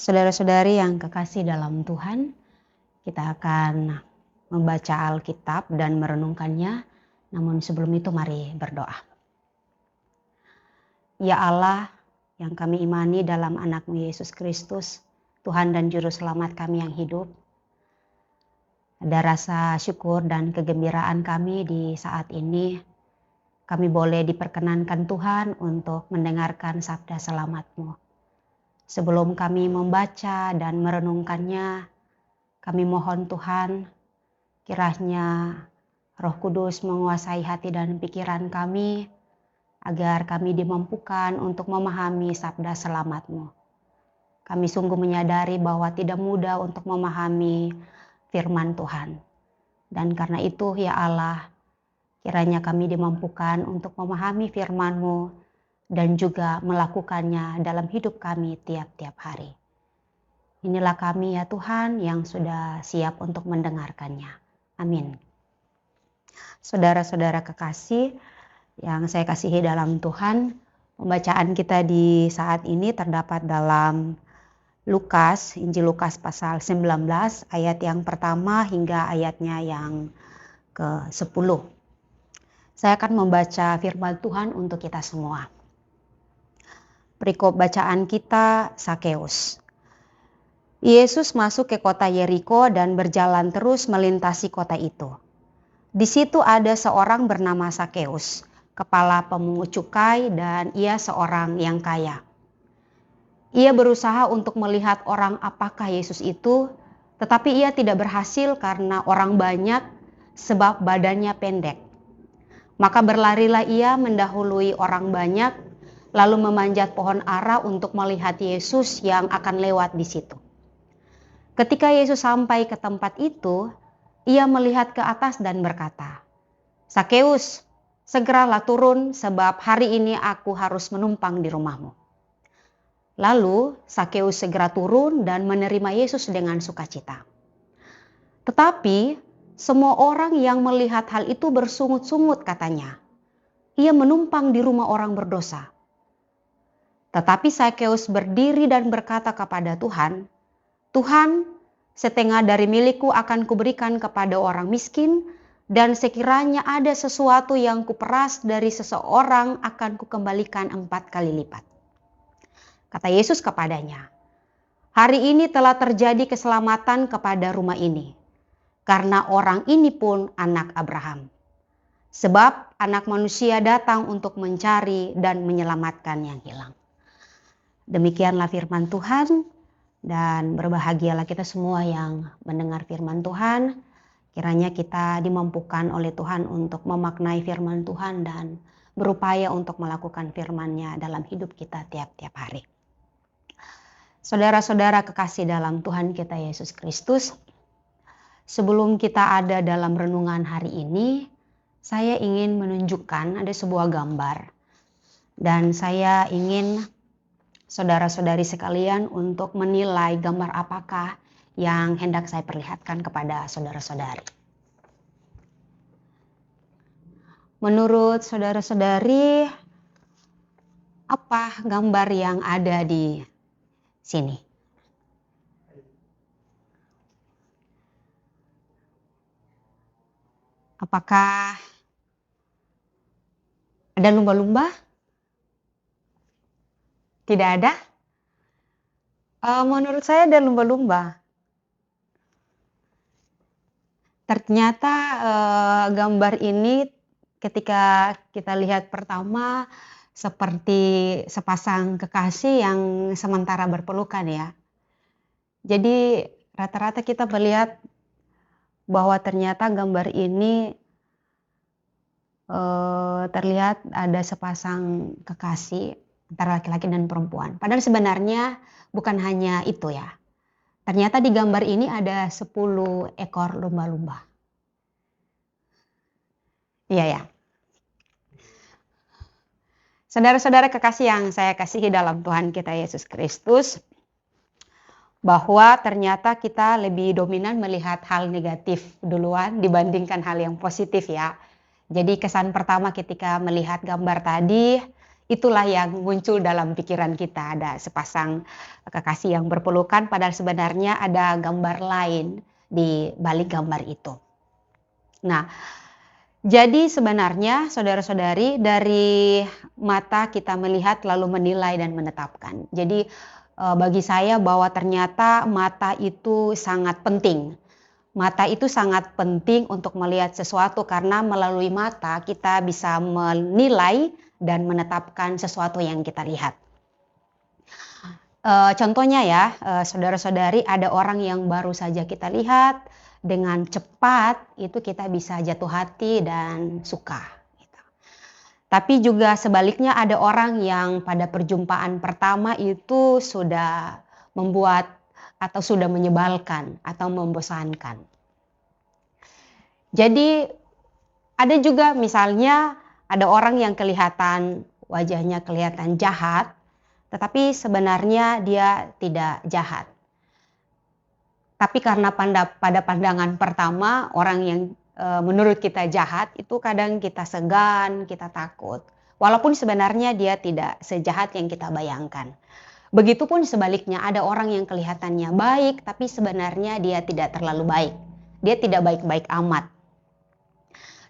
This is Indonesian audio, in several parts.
Saudara-saudari yang kekasih dalam Tuhan, kita akan membaca Alkitab dan merenungkannya. Namun sebelum itu mari berdoa. Ya Allah yang kami imani dalam anak-Mu Yesus Kristus, Tuhan dan Juru Selamat kami yang hidup. Ada rasa syukur dan kegembiraan kami di saat ini. Kami boleh diperkenankan Tuhan untuk mendengarkan sabda selamat-Mu. Sebelum kami membaca dan merenungkannya, kami mohon Tuhan, kiranya Roh Kudus menguasai hati dan pikiran kami, agar kami dimampukan untuk memahami sabda selamat-Mu. Kami sungguh menyadari bahwa tidak mudah untuk memahami firman Tuhan. Dan karena itu ya Allah, kiranya kami dimampukan untuk memahami firman-Mu dan juga melakukannya dalam hidup kami tiap-tiap hari. Inilah kami ya Tuhan yang sudah siap untuk mendengarkannya. Amin. Saudara-saudara kekasih yang saya kasihi dalam Tuhan, pembacaan kita di saat ini terdapat dalam Lukas, Injil Lukas pasal 19 ayat yang pertama hingga ayatnya yang ke-10. Saya akan membaca firman Tuhan untuk kita semua. Perikop bacaan kita, Sakeus. Yesus masuk ke kota Yeriko dan berjalan terus melintasi kota itu. Di situ ada seorang bernama Sakeus, kepala pemungut cukai, dan ia seorang yang kaya. Ia berusaha untuk melihat orang apakah Yesus itu, tetapi ia tidak berhasil karena orang banyak sebab badannya pendek. Maka berlarilah ia mendahului orang banyak, lalu memanjat pohon ara untuk melihat Yesus yang akan lewat di situ. Ketika Yesus sampai ke tempat itu, ia melihat ke atas dan berkata, "Sakeus, segeralah turun sebab hari ini aku harus menumpang di rumahmu." Lalu Sakeus segera turun dan menerima Yesus dengan sukacita. Tetapi semua orang yang melihat hal itu bersungut-sungut katanya, "Ia menumpang di rumah orang berdosa." Tetapi Sakeus berdiri dan berkata kepada Tuhan, "Tuhan, setengah dari milikku akan kuberikan kepada orang miskin, dan sekiranya ada sesuatu yang kuperas dari seseorang akan kukembalikan 4 kali lipat." Kata Yesus kepadanya, "Hari ini telah terjadi keselamatan kepada rumah ini, karena orang ini pun anak Abraham. Sebab anak manusia datang untuk mencari dan menyelamatkan yang hilang." Demikianlah firman Tuhan, dan berbahagialah kita semua yang mendengar firman Tuhan. Kiranya kita dimampukan oleh Tuhan untuk memaknai firman Tuhan dan berupaya untuk melakukan firman-Nya dalam hidup kita tiap-tiap hari. Saudara-saudara kekasih dalam Tuhan kita Yesus Kristus, sebelum kita ada dalam renungan hari ini, saya ingin menunjukkan ada sebuah gambar. Dan saya ingin saudara-saudari sekalian untuk menilai gambar apakah yang hendak saya perlihatkan kepada saudara-saudari. Menurut saudara-saudari, apa gambar yang ada di sini? Apakah ada lumba-lumba? Tidak ada? Menurut saya ada lumba-lumba. Ternyata gambar ini ketika kita lihat pertama seperti sepasang kekasih yang sementara berpelukan ya. Jadi rata-rata kita melihat bahwa ternyata gambar ini terlihat ada sepasang kekasih antara laki-laki dan perempuan. Padahal sebenarnya bukan hanya itu ya. Ternyata di gambar ini ada 10 ekor lumba-lumba. Iya ya. Saudara-saudara kekasih yang saya kasihi dalam Tuhan kita Yesus Kristus, bahwa ternyata kita lebih dominan melihat hal negatif duluan dibandingkan hal yang positif ya. Jadi kesan pertama ketika melihat gambar tadi, itulah yang muncul dalam pikiran kita. Ada sepasang kekasih yang berpelukan, padahal sebenarnya ada gambar lain di balik gambar itu. Nah, jadi sebenarnya saudara-saudari, dari mata kita melihat lalu menilai dan menetapkan. Jadi bagi saya bahwa ternyata mata itu sangat penting. Mata itu sangat penting untuk melihat sesuatu karena melalui mata kita bisa menilai dan menetapkan sesuatu yang kita lihat. Contohnya ya, saudara-saudari, ada orang yang baru saja kita lihat, dengan cepat itu kita bisa jatuh hati dan suka. Gitu. Tapi juga sebaliknya ada orang yang pada perjumpaan pertama itu sudah membuat atau sudah menyebalkan atau membosankan. Jadi ada juga misalnya ada orang yang kelihatan wajahnya kelihatan jahat, tetapi sebenarnya dia tidak jahat. Tapi karena pada pandangan pertama orang yang menurut kita jahat itu kadang kita segan, kita takut. Walaupun sebenarnya dia tidak sejahat yang kita bayangkan. Begitupun sebaliknya ada orang yang kelihatannya baik tapi sebenarnya dia tidak terlalu baik. Dia tidak baik-baik amat.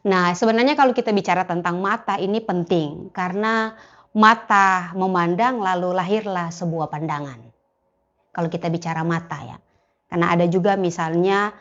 Nah, sebenarnya kalau kita bicara tentang mata ini penting karena mata memandang lalu lahirlah sebuah pandangan. Kalau kita bicara mata ya. Karena ada juga misalnya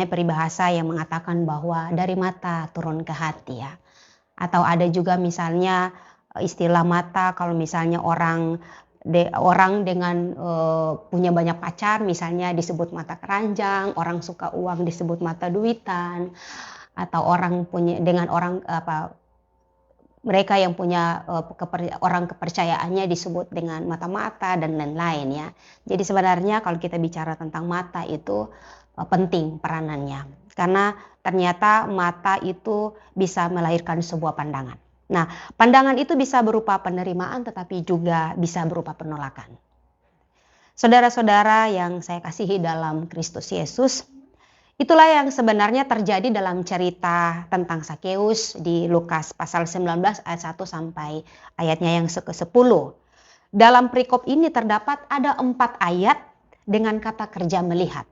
peribahasa yang mengatakan bahwa dari mata turun ke hati ya. Atau ada juga misalnya istilah mata kalau misalnya orang dengan punya banyak pacar misalnya disebut mata keranjang, orang suka uang disebut mata duitan, atau orang punya dengan orang mereka yang punya orang kepercayaannya disebut dengan mata-mata dan lain-lain ya. Jadi sebenarnya kalau kita bicara tentang mata itu penting peranannya. Karena ternyata mata itu bisa melahirkan sebuah pandangan. Nah, pandangan itu bisa berupa penerimaan tetapi juga bisa berupa penolakan. Saudara-saudara yang saya kasihi dalam Kristus Yesus, itulah yang sebenarnya terjadi dalam cerita tentang Sakeus di Lukas pasal 19 ayat 1 sampai ayatnya yang ke-10. Dalam perikop ini terdapat ada 4 ayat dengan kata kerja melihat.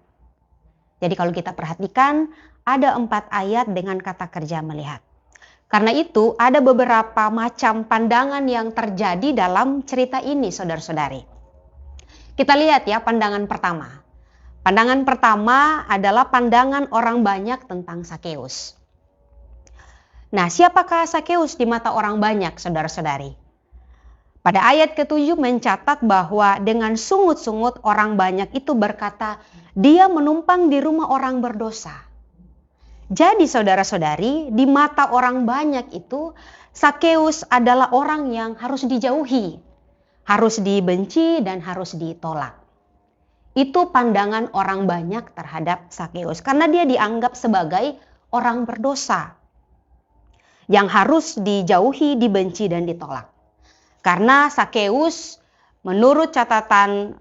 Jadi kalau kita perhatikan ada 4 ayat dengan kata kerja melihat. Karena itu ada beberapa macam pandangan yang terjadi dalam cerita ini saudara-saudari. Kita lihat ya pandangan pertama. Pandangan pertama adalah pandangan orang banyak tentang Sakeus. Nah, siapakah Sakeus di mata orang banyak, saudara-saudari? Pada ayat ke-7 mencatat bahwa dengan sungut-sungut orang banyak itu berkata, dia menumpang di rumah orang berdosa. Jadi saudara-saudari, di mata orang banyak itu, Sakeus adalah orang yang harus dijauhi, harus dibenci dan harus ditolak. Itu pandangan orang banyak terhadap Sakeus karena dia dianggap sebagai orang berdosa yang harus dijauhi, dibenci dan ditolak. Karena Sakeus menurut catatan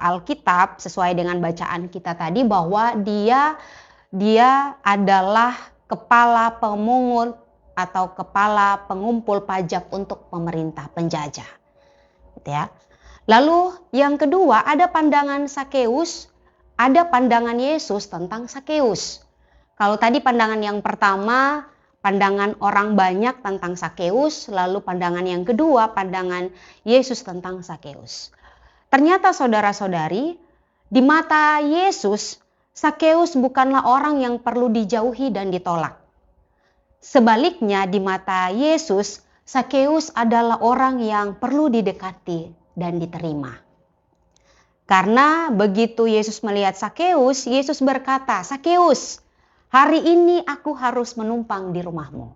Alkitab sesuai dengan bacaan kita tadi bahwa dia adalah kepala pemungut atau kepala pengumpul pajak untuk pemerintah penjajah. Gitu ya. Lalu yang kedua ada pandangan Sakeus, ada pandangan Yesus tentang Sakeus. Kalau tadi pandangan yang pertama, pandangan orang banyak tentang Sakeus, lalu pandangan yang kedua, pandangan Yesus tentang Sakeus. Ternyata saudara-saudari, di mata Yesus, Sakeus bukanlah orang yang perlu dijauhi dan ditolak. Sebaliknya di mata Yesus, Sakeus adalah orang yang perlu didekati dan diterima. Karena begitu Yesus melihat Sakeus, Yesus berkata, Sakeus, hari ini aku harus menumpang di rumahmu.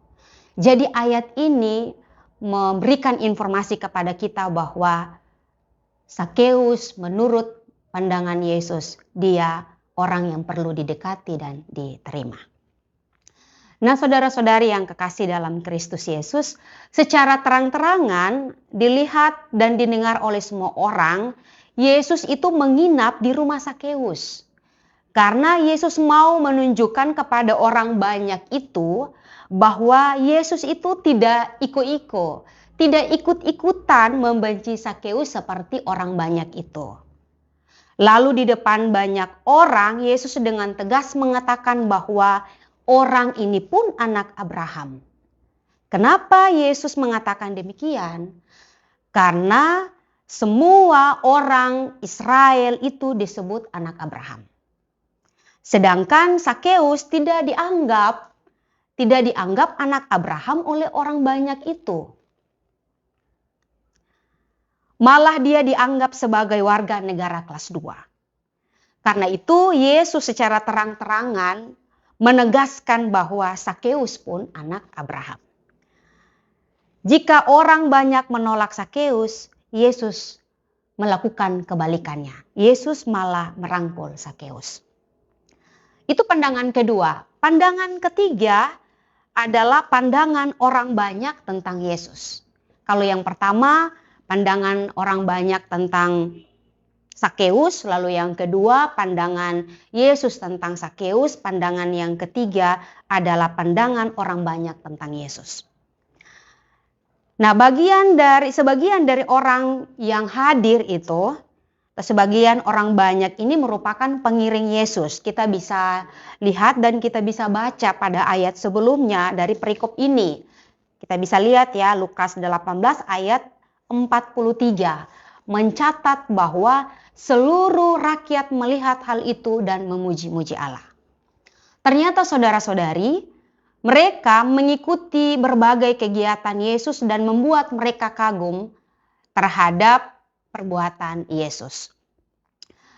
Jadi ayat ini memberikan informasi kepada kita bahwa Sakeus menurut pandangan Yesus, dia orang yang perlu didekati dan diterima. Nah saudara-saudari yang kekasih dalam Kristus Yesus, secara terang-terangan dilihat dan didengar oleh semua orang, Yesus itu menginap di rumah Sakeus. Karena Yesus mau menunjukkan kepada orang banyak itu bahwa Yesus itu tidak iko-iko, tidak ikut-ikutan membenci Sakeus seperti orang banyak itu. Lalu di depan banyak orang, Yesus dengan tegas mengatakan bahwa orang ini pun anak Abraham. Kenapa Yesus mengatakan demikian? Karena semua orang Israel itu disebut anak Abraham. Sedangkan Sakeus tidak dianggap anak Abraham oleh orang banyak itu. Malah dia dianggap sebagai warga negara kelas 2. Karena itu Yesus secara terang-terangan menegaskan bahwa Sakeus pun anak Abraham. Jika orang banyak menolak Sakeus, Yesus melakukan kebalikannya. Yesus malah merangkul Sakeus. Itu pandangan kedua. Pandangan ketiga adalah pandangan orang banyak tentang Yesus. Kalau yang pertama, pandangan orang banyak tentang Sakeus, lalu yang kedua pandangan Yesus tentang Sakeus, pandangan yang ketiga adalah pandangan orang banyak tentang Yesus. Nah, sebagian dari orang yang hadir itu, sebagian orang banyak ini merupakan pengiring Yesus. Kita bisa lihat dan kita bisa baca pada ayat sebelumnya dari perikop ini. Kita bisa lihat ya, Lukas 18 ayat 43 mencatat bahwa seluruh rakyat melihat hal itu dan memuji-muji Allah. Ternyata saudara-saudari, mereka mengikuti berbagai kegiatan Yesus dan membuat mereka kagum terhadap perbuatan Yesus.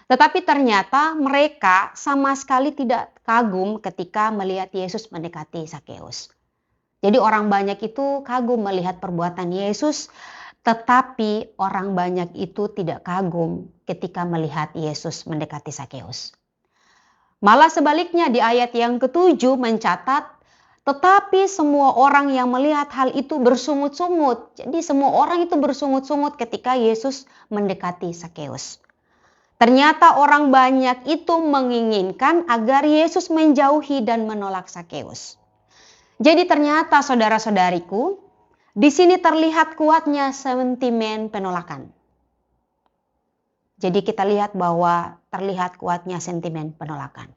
Tetapi ternyata mereka sama sekali tidak kagum ketika melihat Yesus mendekati Sakeus. Jadi orang banyak itu kagum melihat perbuatan Yesus, tetapi orang banyak itu tidak kagum ketika melihat Yesus mendekati Sakeus. Malah sebaliknya di ayat yang ke-7 mencatat, tetapi semua orang yang melihat hal itu bersungut-sungut. Jadi semua orang itu bersungut-sungut ketika Yesus mendekati Sakeus. Ternyata orang banyak itu menginginkan agar Yesus menjauhi dan menolak Sakeus. Jadi ternyata saudara-saudariku, di sini terlihat kuatnya sentimen penolakan. Jadi kita lihat bahwa terlihat kuatnya sentimen penolakan.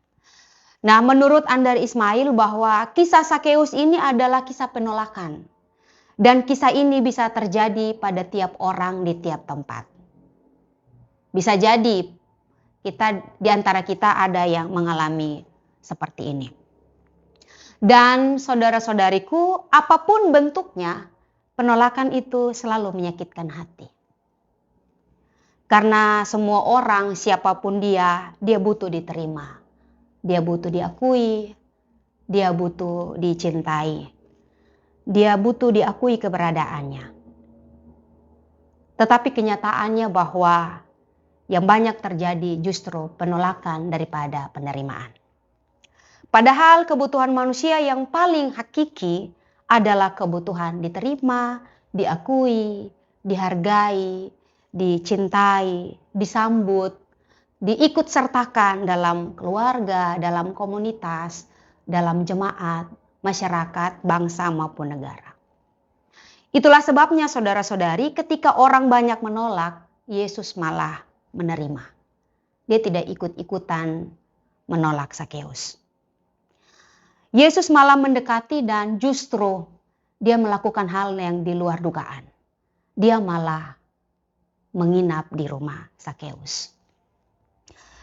Nah, menurut Andar Ismail bahwa kisah Sakeus ini adalah kisah penolakan. Dan kisah ini bisa terjadi pada tiap orang di tiap tempat. Bisa jadi di antara kita ada yang mengalami seperti ini. Dan saudara-saudariku, apapun bentuknya, penolakan itu selalu menyakitkan hati. Karena semua orang, siapapun dia butuh diterima. Dia butuh diakui, dia butuh dicintai, dia butuh diakui keberadaannya. Tetapi kenyataannya bahwa yang banyak terjadi justru penolakan daripada penerimaan. Padahal kebutuhan manusia yang paling hakiki adalah kebutuhan diterima, diakui, dihargai, dicintai, disambut, diikut sertakan dalam keluarga, dalam komunitas, dalam jemaat, masyarakat, bangsa maupun negara. Itulah sebabnya saudara-saudari, ketika orang banyak menolak, Yesus malah menerima. Dia tidak ikut-ikutan menolak Sakeus. Yesus malah mendekati dan justru dia melakukan hal yang di luar dugaan. Dia malah menginap di rumah Sakeus.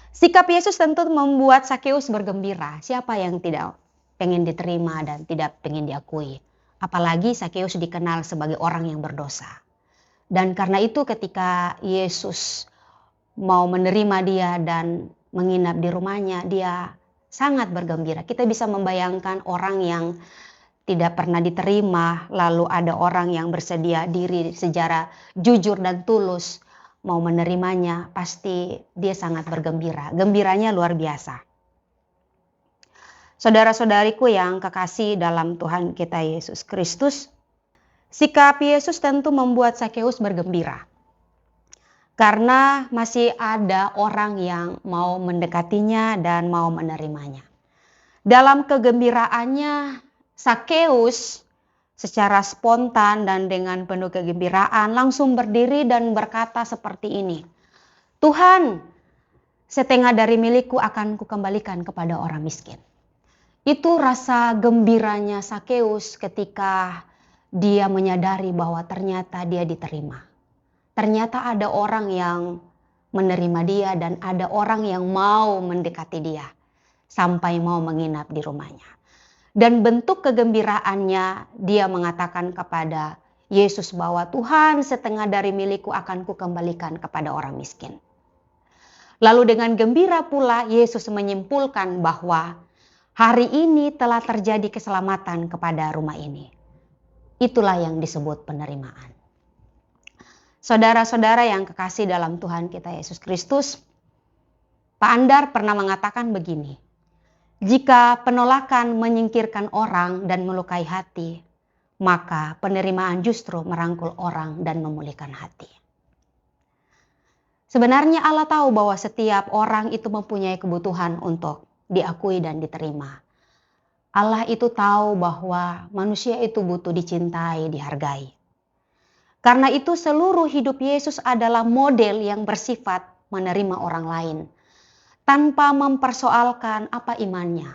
Sikap Yesus tentu membuat Sakeus bergembira. Siapa yang tidak pengen diterima dan tidak pengen diakui? Apalagi Sakeus dikenal sebagai orang yang berdosa. Dan karena itu ketika Yesus mau menerima dia dan menginap di rumahnya, dia sangat bergembira. Kita bisa membayangkan orang yang tidak pernah diterima, lalu ada orang yang bersedia diri secara jujur dan tulus mau menerimanya, pasti dia sangat bergembira. Gembiranya luar biasa. Saudara-saudariku yang kekasih dalam Tuhan kita Yesus Kristus, sikap Yesus tentu membuat Sakeus bergembira. karena masih ada orang yang mau mendekatinya dan mau menerimanya. Dalam kegembiraannya, Sakeus secara spontan dan dengan penuh kegembiraan langsung berdiri dan berkata seperti ini, "Tuhan, setengah dari milikku akan kukembalikan kepada orang miskin." Itu rasa gembiranya Sakeus ketika dia menyadari bahwa ternyata dia diterima. Ternyata ada orang yang menerima dia dan ada orang yang mau mendekati dia sampai mau menginap di rumahnya. Dan bentuk kegembiraannya dia mengatakan kepada Yesus bahwa Tuhan, setengah dari milikku akan kukembalikan kepada orang miskin. Lalu dengan gembira pula Yesus menyimpulkan bahwa hari ini telah terjadi keselamatan kepada rumah ini. Itulah yang disebut penerimaan. Saudara-saudara yang kekasih dalam Tuhan kita Yesus Kristus, Pak Andar pernah mengatakan begini, jika penolakan menyingkirkan orang dan melukai hati, maka penerimaan justru merangkul orang dan memulihkan hati. Sebenarnya Allah tahu bahwa setiap orang itu mempunyai kebutuhan untuk diakui dan diterima. Allah itu tahu bahwa manusia itu butuh dicintai, dihargai. Karena itu seluruh hidup Yesus adalah model yang bersifat menerima orang lain. Tanpa mempersoalkan apa imannya.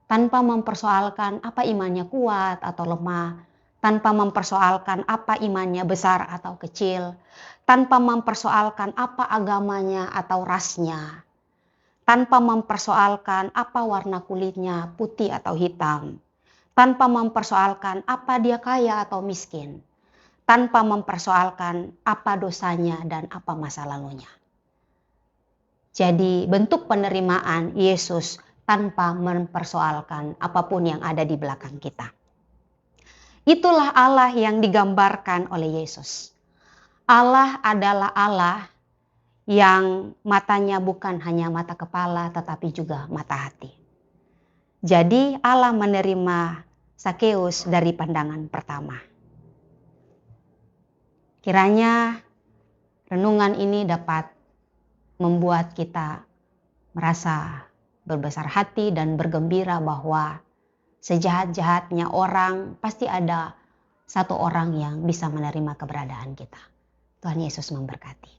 Tanpa mempersoalkan apa imannya kuat atau lemah. Tanpa mempersoalkan apa imannya besar atau kecil. Tanpa mempersoalkan apa agamanya atau rasnya. Tanpa mempersoalkan apa warna kulitnya, putih atau hitam. Tanpa mempersoalkan apa dia kaya atau miskin. Tanpa mempersoalkan apa dosanya dan apa masa lalunya. Jadi bentuk penerimaan Yesus tanpa mempersoalkan apapun yang ada di belakang kita. Itulah Allah yang digambarkan oleh Yesus. Allah adalah Allah yang matanya bukan hanya mata kepala tetapi juga mata hati. Jadi Allah menerima Sakeus dari pandangan pertama. Kiranya renungan ini dapat membuat kita merasa berbesar hati dan bergembira bahwa sejahat-jahatnya orang pasti ada satu orang yang bisa menerima keberadaan kita. Tuhan Yesus memberkati.